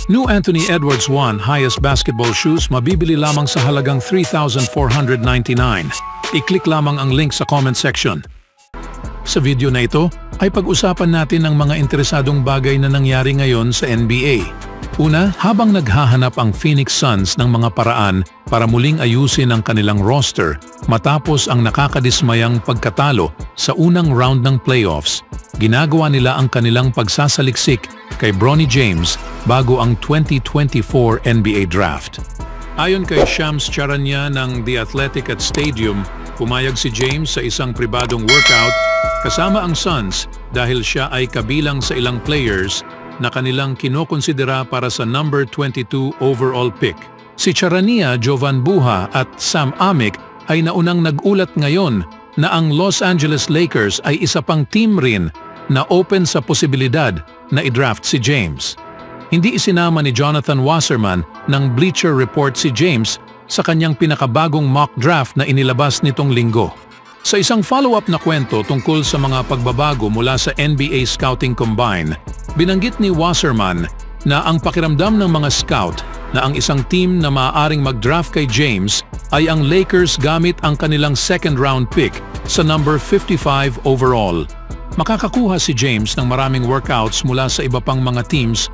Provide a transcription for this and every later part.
New Anthony Edwards 1 highest basketball shoes mabibili lamang sa halagang $3,499. I-click lamang ang link sa comment section. Sa video na ito ay pag-usapan natin ang mga interesadong bagay na nangyari ngayon sa NBA. Una, habang naghahanap ang Phoenix Suns ng mga paraan para muling ayusin ang kanilang roster matapos ang nakakadismayang pagkatalo sa unang round ng playoffs, ginagawa nila ang kanilang pagsasaliksik kay Bronny James bago ang 2024 NBA Draft. Ayon kay Shams Charania ng The Athletic at Stadium, pumayag si James sa isang pribadong workout kasama ang Suns dahil siya ay kabilang sa ilang players na kanilang kinokonsidera para sa number 22 overall pick. Si Charania, Jovan Buha at Sam Amick ay naunang nag-ulat ngayon na ang Los Angeles Lakers ay isa pang team rin na open sa posibilidad na i-draft si James. Hindi isinama ni Jonathan Wasserman ng Bleacher Report si James sa kanyang pinakabagong mock draft na inilabas nitong linggo. Sa isang follow-up na kwento tungkol sa mga pagbabago mula sa NBA Scouting Combine, binanggit ni Wasserman na ang pakiramdam ng mga scout na ang isang team na maaaring mag-draft kay James ay ang Lakers gamit ang kanilang second-round pick sa number 55 overall. Makakakuha si James ng maraming workouts mula sa iba pang mga teams,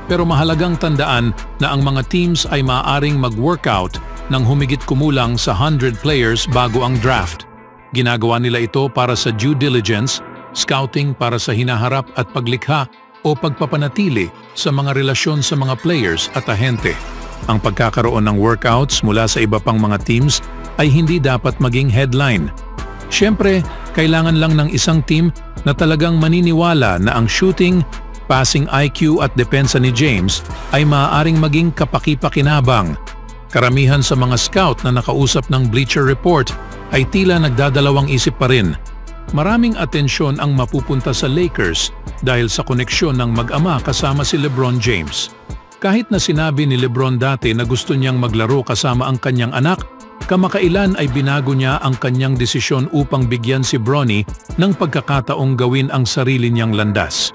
pero mahalagang tandaan na ang mga teams ay maaaring mag-workout ng humigit kumulang sa 100 players bago ang draft. Ginagawa nila ito para sa due diligence, scouting para sa hinaharap at paglikha o pagpapanatili sa mga relasyon sa mga players at ahente. Ang pagkakaroon ng workouts mula sa iba pang mga teams ay hindi dapat maging headline. Siyempre, kailangan lang ng isang team na talagang maniniwala na ang shooting, passing IQ at depensa ni James ay maaaring maging kapaki-pakinabang. Karamihan sa mga scout na nakausap ng Bleacher Report ay tila nagdadalawang isip pa rin. Maraming atensyon ang mapupunta sa Lakers dahil sa koneksyon ng mag-ama kasama si LeBron James. Kahit na sinabi ni LeBron dati na gusto niyang maglaro kasama ang kanyang anak, kamakailan ay binago niya ang kanyang desisyon upang bigyan si Bronny ng pagkakataong gawin ang sarili niyang landas.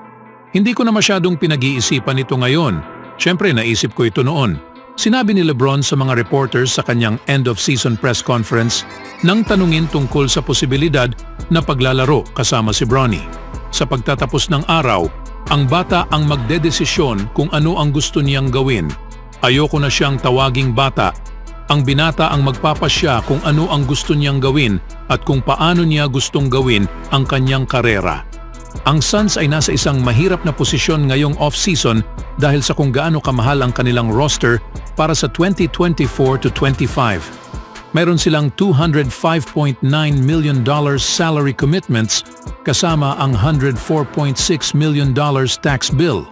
Hindi ko na masyadong pinag-iisipan ito ngayon. Siyempre naisip ko ito noon. Sinabi ni LeBron sa mga reporters sa kanyang end-of-season press conference nang tanungin tungkol sa posibilidad na paglalaro kasama si Bronny. Sa pagtatapos ng araw, ang bata ang magdedesisyon kung ano ang gusto niyang gawin. Ayoko na siyang tawaging bata. Ang binata ang magpapasya kung ano ang gusto niyang gawin at kung paano niya gustong gawin ang kanyang karera. Ang Suns ay nasa isang mahirap na posisyon ngayong off-season dahil sa kung gaano kamahal ang kanilang roster para sa 2024-25. Mayroon silang $205.9 million salary commitments kasama ang $104.6 million tax bill.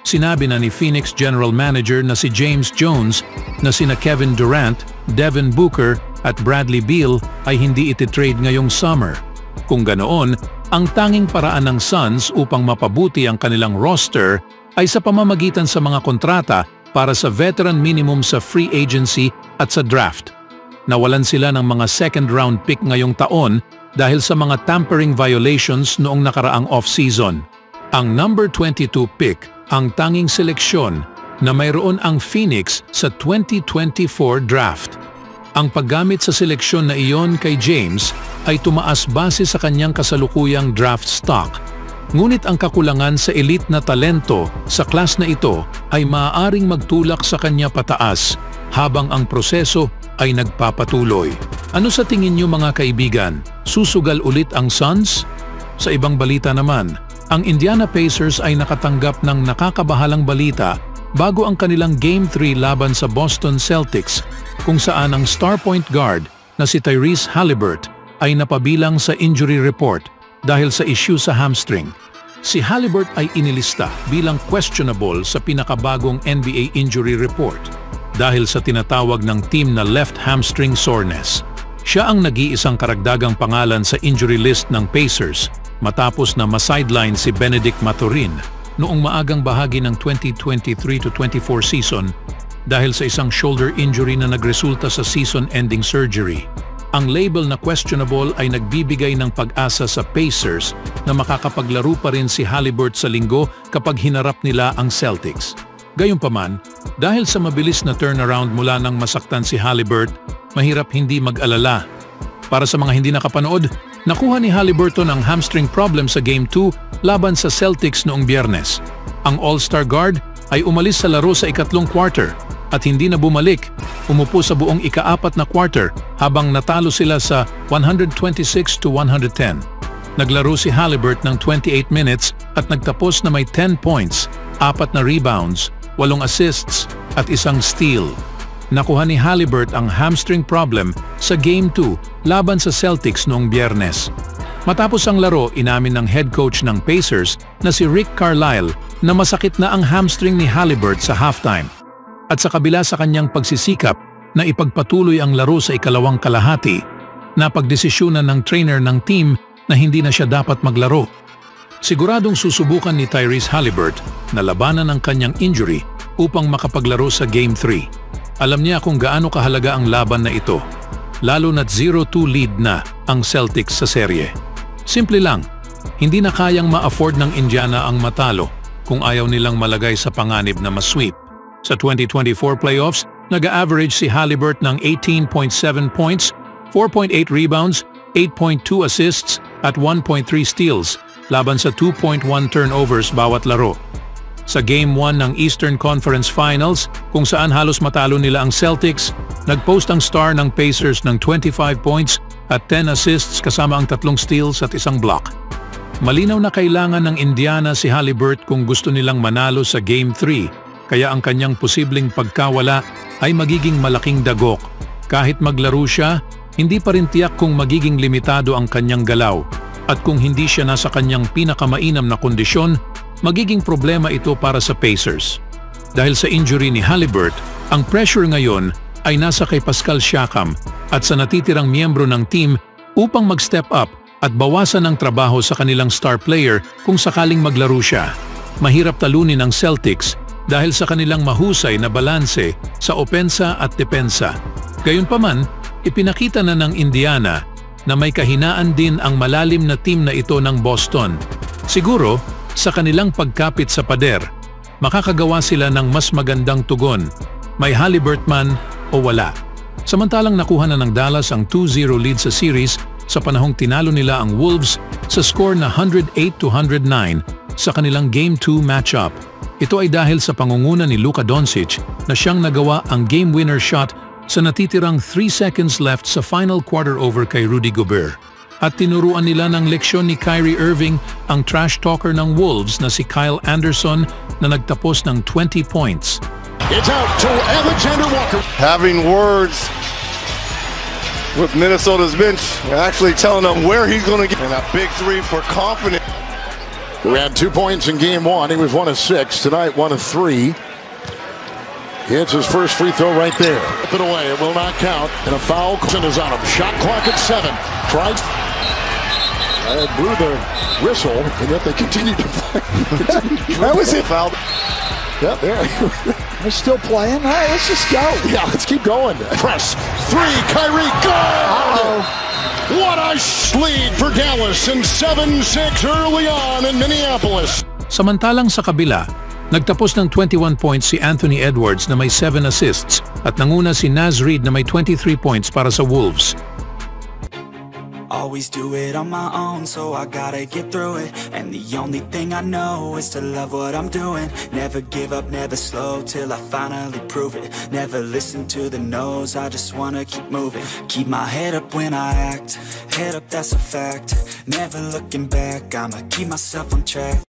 Sinabi na ni Phoenix General Manager na si James Jones na sina Kevin Durant, Devin Booker at Bradley Beal ay hindi ititrade ngayong summer. Kung ganoon, ang tanging paraan ng Suns upang mapabuti ang kanilang roster ay sa pamamagitan sa mga kontrata para sa veteran minimum sa free agency at sa draft. Nawalan sila ng mga second-round pick ngayong taon dahil sa mga tampering violations noong nakaraang off-season. Ang number 22 pick ang tanging seleksyon na mayroon ang Phoenix sa 2024 draft. Ang paggamit sa seleksyon na iyon kay James ay tumaas base sa kanyang kasalukuyang draft stock. Ngunit ang kakulangan sa elite na talento sa class na ito ay maaaring magtulak sa kanya pataas habang ang proseso ay nagpapatuloy. Ano sa tingin niyo mga kaibigan? Susugal ulit ang Suns? Sa ibang balita naman, ang Indiana Pacers ay nakatanggap ng nakakabahalang balita bago ang kanilang Game 3 laban sa Boston Celtics kung saan ang star point guard na si Tyrese Haliburton ay napabilang sa injury report dahil sa issue sa hamstring. Si Haliburton ay inilista bilang questionable sa pinakabagong NBA injury report dahil sa tinatawag ng team na left hamstring soreness. Siya ang nag-iisang karagdagang pangalan sa injury list ng Pacers matapos na ma-sideline si Benedict Mathurin noong maagang bahagi ng 2023-24 season dahil sa isang shoulder injury na nagresulta sa season-ending surgery. Ang label na questionable ay nagbibigay ng pag-asa sa Pacers na makakapaglaro pa rin si Haliburton sa linggo kapag hinarap nila ang Celtics. Gayunpaman, dahil sa mabilis na turnaround mula nang masaktan si Haliburton, mahirap hindi mag-alala. Para sa mga hindi nakapanood, nakuha ni Haliburton ang hamstring problem sa Game 2 laban sa Celtics noong Biyernes. Ang All-Star guard ay umalis sa laro sa ikatlong quarter at hindi na bumalik. Umupo sa buong ika-4 na quarter habang natalo sila sa 126-110. Naglaro si Haliburton ng 28 minutes at nagtapos na may 10 points, 4 na rebounds, 8 assists at 1 steal. Nakuha ni Haliburton ang hamstring problem sa Game 2 laban sa Celtics noong Biyernes. Matapos ang laro, inamin ng head coach ng Pacers na si Rick Carlisle na masakit na ang hamstring ni Haliburton sa halftime. At sa kabila sa kanyang pagsisikap na ipagpatuloy ang laro sa ikalawang kalahati, napagdesisyonan ng trainer ng team na hindi na siya dapat maglaro. Siguradong susubukan ni Tyrese Haliburton na labanan ang kanyang injury upang makapaglaro sa Game 3. Alam niya kung gaano kahalaga ang laban na ito, lalo na't 0-2 lead na ang Celtics sa serye. Simple lang, hindi na kayang ma-afford ng Indiana ang matalo kung ayaw nilang malagay sa panganib na ma-sweep. Sa 2024 playoffs, nag-average si Haliburton ng 18.7 points, 4.8 rebounds, 8.2 assists at 1.3 steals laban sa 2.1 turnovers bawat laro. Sa Game 1 ng Eastern Conference Finals, kung saan halos matalo nila ang Celtics, nag-post ang star ng Pacers ng 25 points at 10 assists kasama ang 3 steals at 1 block. Malinaw na kailangan ng Indiana si Haliburton kung gusto nilang manalo sa Game 3, kaya ang kanyang posibleng pagkawala ay magiging malaking dagok. Kahit maglaro siya, hindi pa rin tiyak kung magiging limitado ang kanyang galaw, at kung hindi siya nasa kanyang pinakamainam na kondisyon, magiging problema ito para sa Pacers. Dahil sa injury ni Haliburton, ang pressure ngayon ay nasa kay Pascal Siakam at sa natitirang miyembro ng team upang mag-step up at bawasan ang trabaho sa kanilang star player kung sakaling maglaro siya. Mahirap talunin ang Celtics dahil sa kanilang mahusay na balanse sa opensa at depensa. Gayunpaman, ipinakita na ng Indiana na may kahinaan din ang malalim na team na ito ng Boston. Siguro, sa kanilang pagkapit sa pader, makakagawa sila ng mas magandang tugon, may Haliburton man o wala. Samantalang nakuha na ng Dallas ang 2-0 lead sa series sa panahong tinalo nila ang Wolves sa score na 108-109 sa kanilang Game 2 matchup. Ito ay dahil sa pangunguna ni Luka Doncic na siyang nagawa ang game-winner shot sa natitirang 3 seconds left sa final quarter over kay Rudy Gobert. At tinuruan nila ng leksyon ni Kyrie Irving ang trash talker ng Wolves na si Kyle Anderson na nagtapos ng 20 points. It's out to Alexander Walker. Having words with Minnesota's bench, actually telling them where he's going to get. And a big 3 for confidence. Who had 2 points in Game 1. He was 1 of 6. Tonight, 1 of 3. Hits his first free throw right there. Flip it away. It will not count. And a foul is on him. Shot clock at 7. Tried. Blew the whistle, and yet they continue to play. That was it. Foul. Yep, there. We're still playing. All right, let's just go. Yeah, let's keep going. Press. 3. Kyrie. Good! What a lead for Dallas in 7-6 early on in Minneapolis. Samantalang sa kabila, nagtapos ng 21 points si Anthony Edwards na may 7 assists at nanguna si Naz Reid na may 23 points para sa Wolves. Always do it on my own, so I gotta get through it. And the only thing I know is to love what I'm doing. Never give up, never slow, till I finally prove it. Never listen to the no's, I just wanna keep moving. Keep my head up when I act, head up, that's a fact. Never looking back, I'ma keep myself on track.